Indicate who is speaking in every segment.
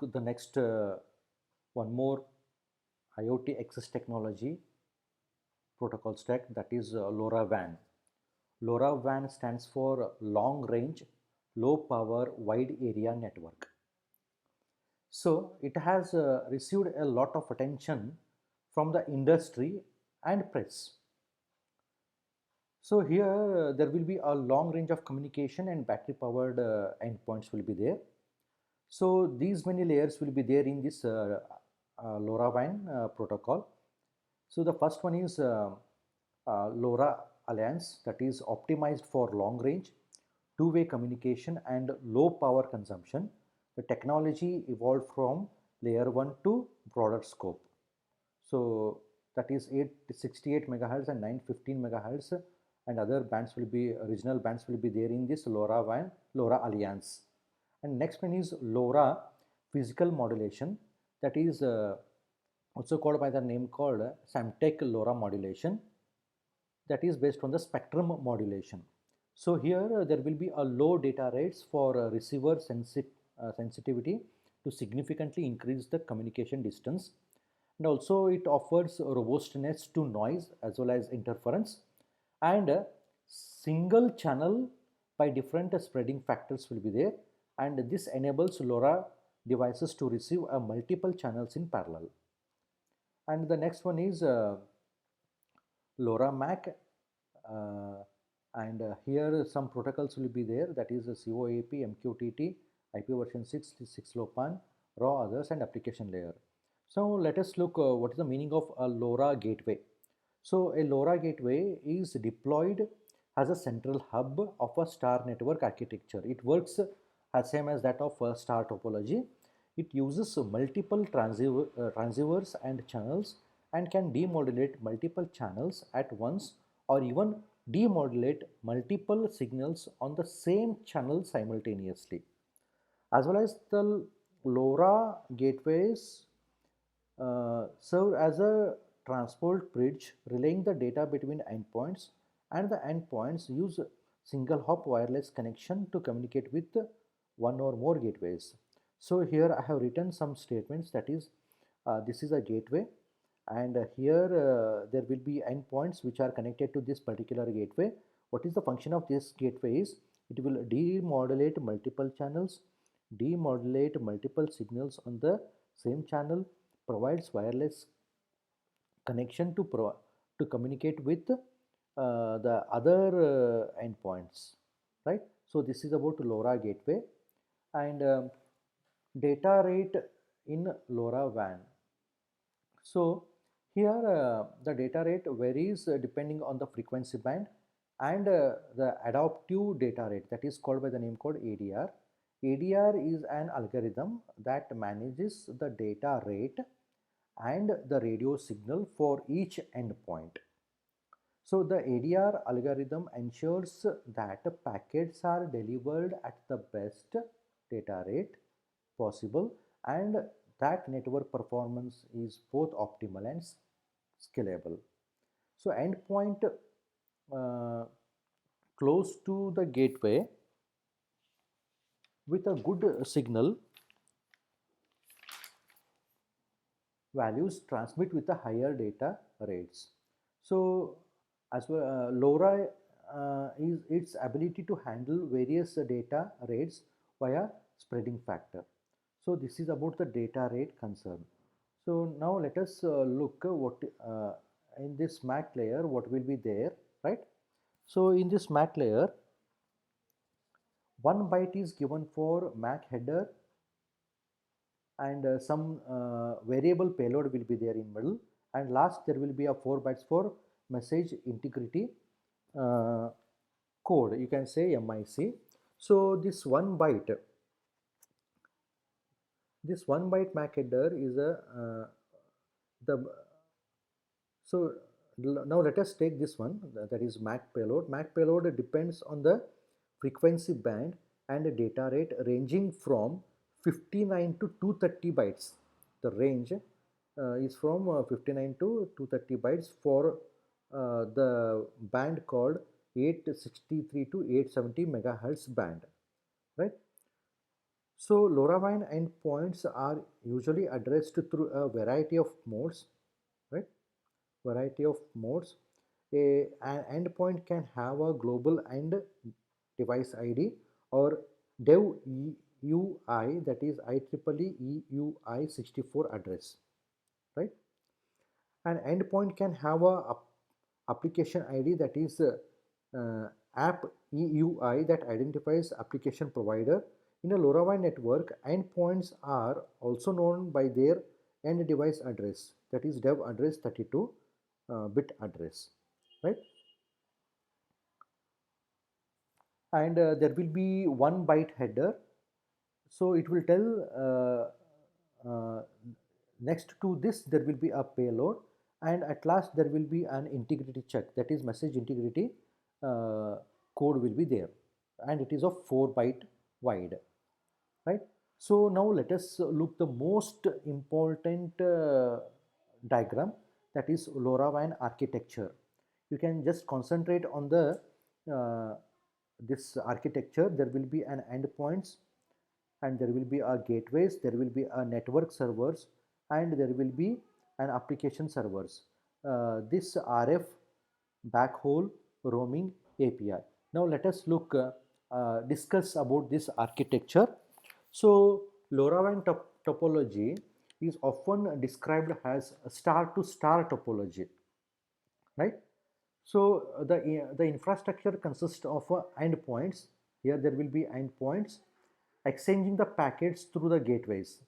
Speaker 1: The next one more IoT access technology protocol stack, that is LoRaWAN. LoRaWAN stands for long range, low power, wide area network. So it has received a lot of attention from the industry and press. So here there will be a long range of communication and battery powered endpoints will be there. So these many layers will be there in this LoRaWAN protocol. So the first one is LoRa Alliance, that is optimized for long range, two-way communication and low power consumption. The technology evolved from layer 1 to broader scope. So that is 868 megahertz and 915 megahertz, and other bands will be regional bands will be there in this LoRaWAN, LoRa Alliance. And next one is LoRa physical modulation, that is also called by the name called Samtec LoRa modulation, that is based on the spectrum modulation. So here there will be a low data rates for receiver sensitivity to significantly increase the communication distance, and also it offers robustness to noise as well as interference, and single channel by different spreading factors will be there, and this enables LoRa devices to receive multiple channels in parallel. And the next one is LoRa MAC, and here some protocols will be there, that is COAP, MQTT, IP version 6, 6LoWPAN, raw others, and application layer. So let us look what is the meaning of a LoRa gateway. So a LoRa gateway is deployed as a central hub of a star network architecture. It works as same as that of a star topology. It uses multiple transceivers and channels and can demodulate multiple channels at once, or even demodulate multiple signals on the same channel simultaneously. As well as the LoRa gateways serve as a transport bridge relaying the data between endpoints, and the endpoints use single hop wireless connection to communicate with one or more gateways. So here I have written some statements, that is this is a gateway, and here there will be endpoints which are connected to this particular gateway. What is the function of this gateway is it will demodulate multiple channels, demodulate multiple signals on the same channel, provides wireless connection to communicate with the other endpoints, right? So this is about LoRa gateway. And data rate in LoRaWAN. So here the data rate varies depending on the frequency band, and the adaptive data rate, that is called by the name called ADR. ADR is an algorithm that manages the data rate and the radio signal for each endpoint. So the ADR algorithm ensures that packets are delivered at the best data rate possible, and that network performance is both optimal and scalable. So endpoint close to the gateway with a good signal values transmit with a higher data rates. So as well, LoRa is its ability to handle various data rates via spreading factor. So this is about the data rate concern. So now let us look what in this MAC layer what will be there, right? So in this MAC layer, 1 byte is given for MAC header, and some variable payload will be there in middle, and last there will be a 4 bytes for message integrity code, you can say MIC. So this 1 byte MAC header is a the so now let us take this one, that is MAC payload. MAC payload depends on the frequency band and data rate ranging from 59 to 230 bytes. The range is from 59 to 230 bytes for the band called 863 to 870 megahertz band, right? So LoRaWAN endpoints are usually addressed through a variety of modes, right? Variety of modes. An endpoint can have a global and device ID or dev UI, that is IEEE EUI 64 address, right? An endpoint can have a application ID, that is app EUI, that identifies application provider. In a LoRaWAN network, endpoints are also known by their end device address, that is dev address 32 bit address, right? And there will be 1 byte header, so it will tell next to this there will be a payload, and at last there will be an integrity check, that is message integrity code will be there, and it is of 4 byte wide, right? So now let us look the most important diagram, that is LoRaWAN architecture. You can just concentrate on the this architecture. There will be an endpoints, and there will be a gateways, there will be a network servers, and there will be an application servers. This RF backhaul roaming API. Now let us look discuss about this architecture. So LoRaWAN topology is often described as a star to star topology, right? So the infrastructure consists of endpoints. Here there will be endpoints exchanging the packets through the gateways.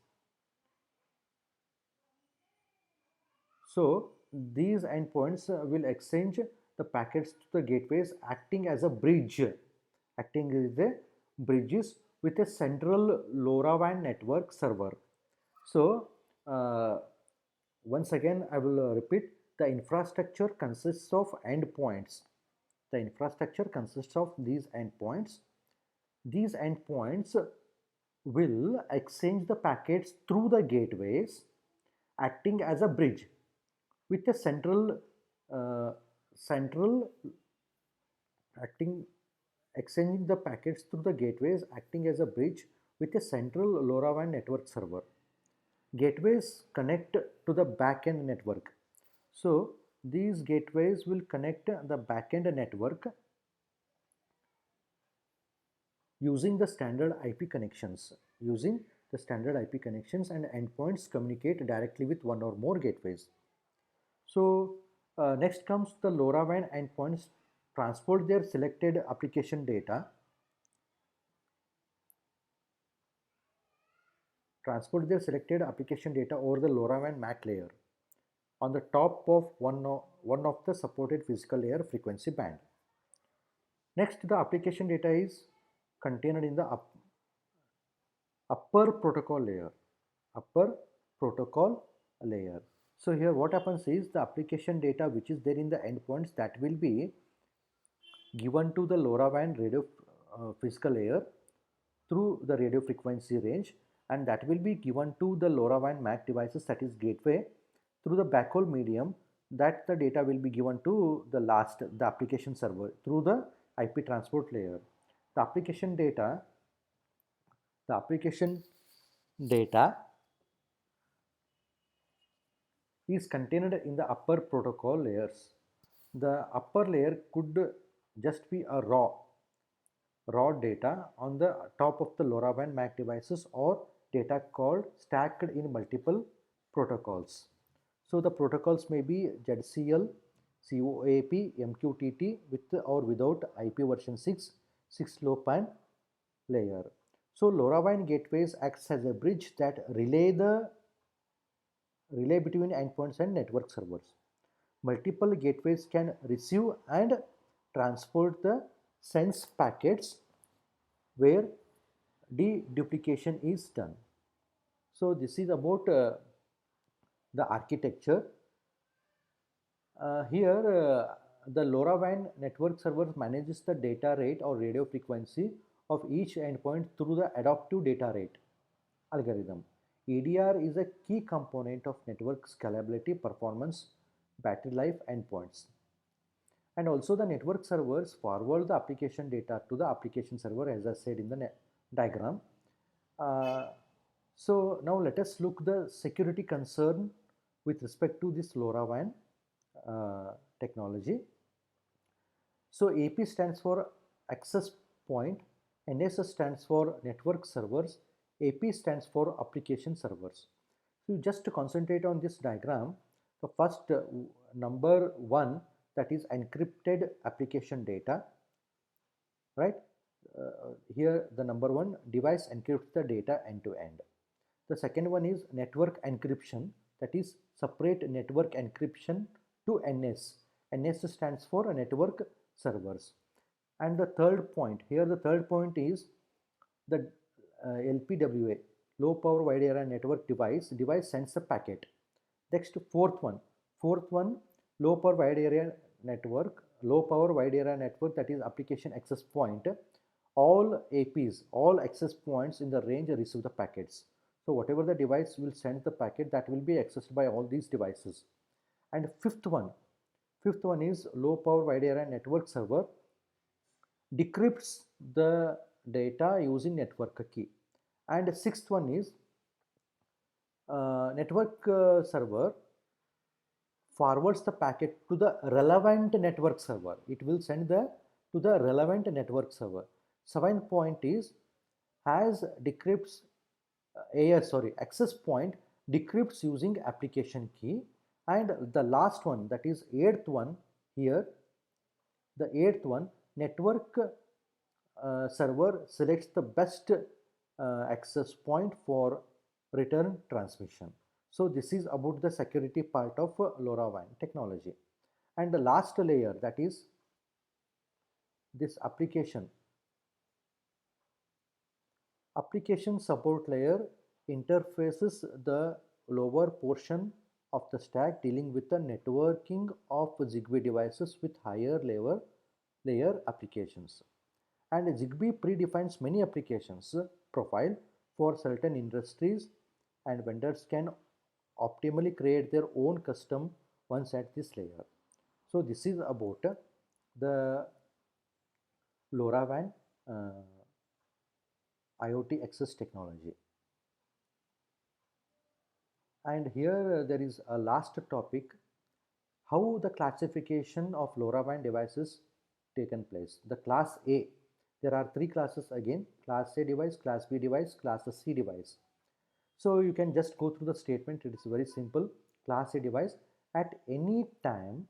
Speaker 1: So these endpoints will exchange the packets to the gateways, acting as a bridge, acting as a bridges with a central LoRaWAN network server. So once again I will repeat, the infrastructure consists of endpoints. The infrastructure consists of these endpoints. These endpoints will exchange the packets through the gateways, acting as a bridge with a central acting exchanging the packets through the gateways, acting as a bridge with a central LoRaWAN network server. Gateways connect to the backend network. So these gateways will connect the backend network using the standard IP connections. Using the standard IP connections, and endpoints communicate directly with one or more gateways. So next comes the LoRaWAN endpoints transport their selected application data, over the LoRaWAN MAC layer on the top of one of the supported physical layer frequency band. Next, the application data is contained in the upper protocol layer. Upper protocol layer. So here what happens is, the application data which is there in the endpoints, that will be given to the LoRaWAN radio physical layer through the radio frequency range, and that will be given to the LoRaWAN MAC devices, that is gateway, through the backhaul medium, that the data will be given to the application server through the IP transport layer. The application data is contained in the upper protocol layers. The upper layer could just be a raw data on the top of the LoRaWAN MAC devices, or data called stacked in multiple protocols. So the protocols may be ZCL, COAP, MQTT with or without IP version 6, 6LoWPAN layer. So LoRaWAN gateways acts as a bridge that relay between endpoints and network servers. Multiple gateways can receive and transport the sense packets where deduplication is done. So this is about the architecture. Here the LoRaWAN network server manages the data rate or radio frequency of each endpoint through the adaptive data rate algorithm. EDR is a key component of network scalability, performance, battery life, endpoints. And also the network servers forward the application data to the application server, as I said in the diagram. Uh, so now let us look the security concern with respect to this LoRaWAN technology. So AP stands for access point, NS stands for network servers, AP stands for application servers. So just to concentrate on this diagram, the first number one, that is encrypted application data, right? Here the number one, device encrypts the data end to end. The second one is network encryption, that is separate network encryption to NS. NS stands for network servers. And the third point, here the third point is the LPWA, low power wide area network device sends a packet. Next, fourth one, low power wide area network, that is application access point. All APs, all access points in the range receive the packets. So whatever the device will send the packet, that will be accessed by all these devices. And fifth one is low power wide area network server decrypts the data using network key. And sixth one is network server forwards the packet to the relevant network server. It will send the to the relevant network server. Seventh point is has decrypts access point decrypts using application key. And the last one, that is eighth one, here the eighth one, network server selects the best access point for return transmission. So this is about the security part of LoRaWAN technology. And the last layer, that is this application support layer, interfaces the lower portion of the stack dealing with the networking of Zigbee devices with higher layer applications. And Zigbee predefines many applications profile for certain industries, and vendors can optimally create their own custom ones at this layer. So this is about the LoRaWAN IoT access technology. And here there is a last topic, how the classification of LoRaWAN devices taken place. The class A, there are three classes again, class A device, class B device, class C device. So you can just go through the statement, it is very simple. Class A device, at any time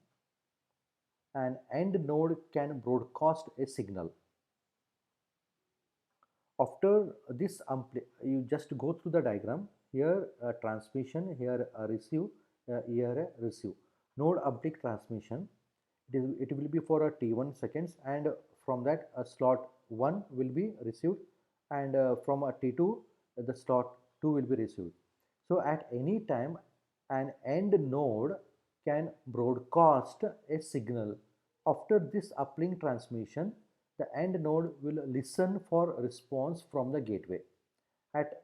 Speaker 1: an end node can broadcast a signal. After this, you just go through the diagram. Here transmission, here receive, here receive. Node uplink transmission. It will be for a t1 seconds, and from that slot 1 will be received, and from a t2 the slot 2 will be received. So at any time an end node can broadcast a signal. After this uplink transmission, the end node will listen for response from the gateway. At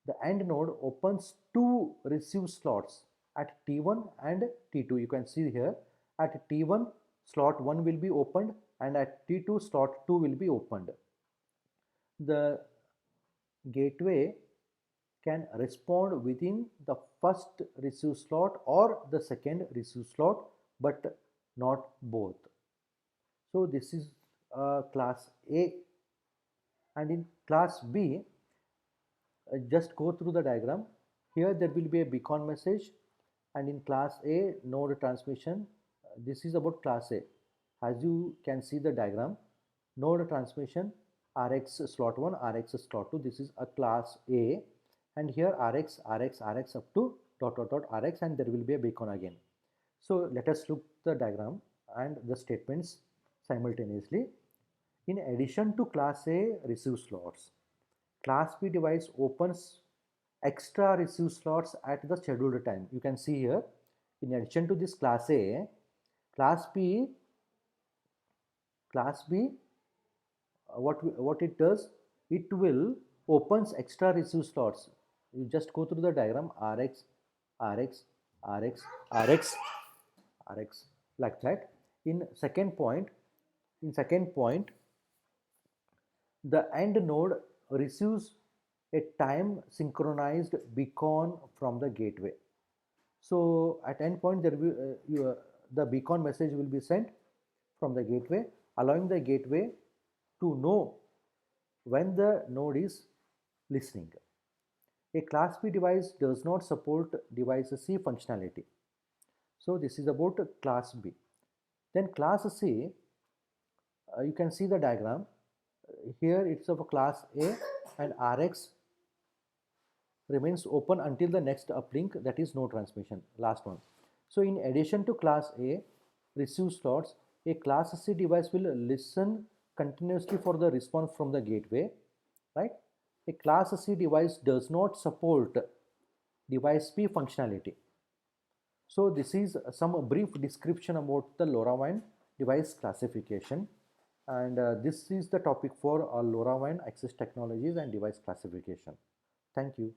Speaker 1: the end node opens two receive slots at T1 and T2. You can see here at T1 slot 1 will be opened, and at T2 slot 2 will be opened. The gateway can respond within the first receive slot or the second receive slot, but not both. So this is class A. And in class B, just go through the diagram. Here there will be a beacon message, and in class A node transmission, this is about class A. As you can see the diagram, node transmission, RX slot 1, RX slot 2, this is a class A, and here RX, RX, RX up to dot dot dot RX, and there will be a beacon again. So let us look the diagram and the statements simultaneously. In addition to class A receive slots, class B device opens extra receive slots at the scheduled time. You can see here, in addition to this class A, class B, what it does, it will opens extra receive slots. You just go through the diagram, RX, RX, RX, RX, RX, like that. In second point, the end node receives a time synchronized beacon from the gateway. So at endpoint, the beacon message will be sent from the gateway, allowing the gateway to know when the node is listening. A class B device does not support device C functionality. So this is about class B. Then class C, you can see the diagram. Here it's of a class A, and Rx remains open until the next uplink, that is no transmission, last one. So in addition to class A receive slots, a class C device will listen continuously for the response from the gateway, right? A class C device does not support device P functionality. So this is some brief description about the LoRaWAN device classification, and this is the topic for LoRaWAN access technologies and device classification. Thank you.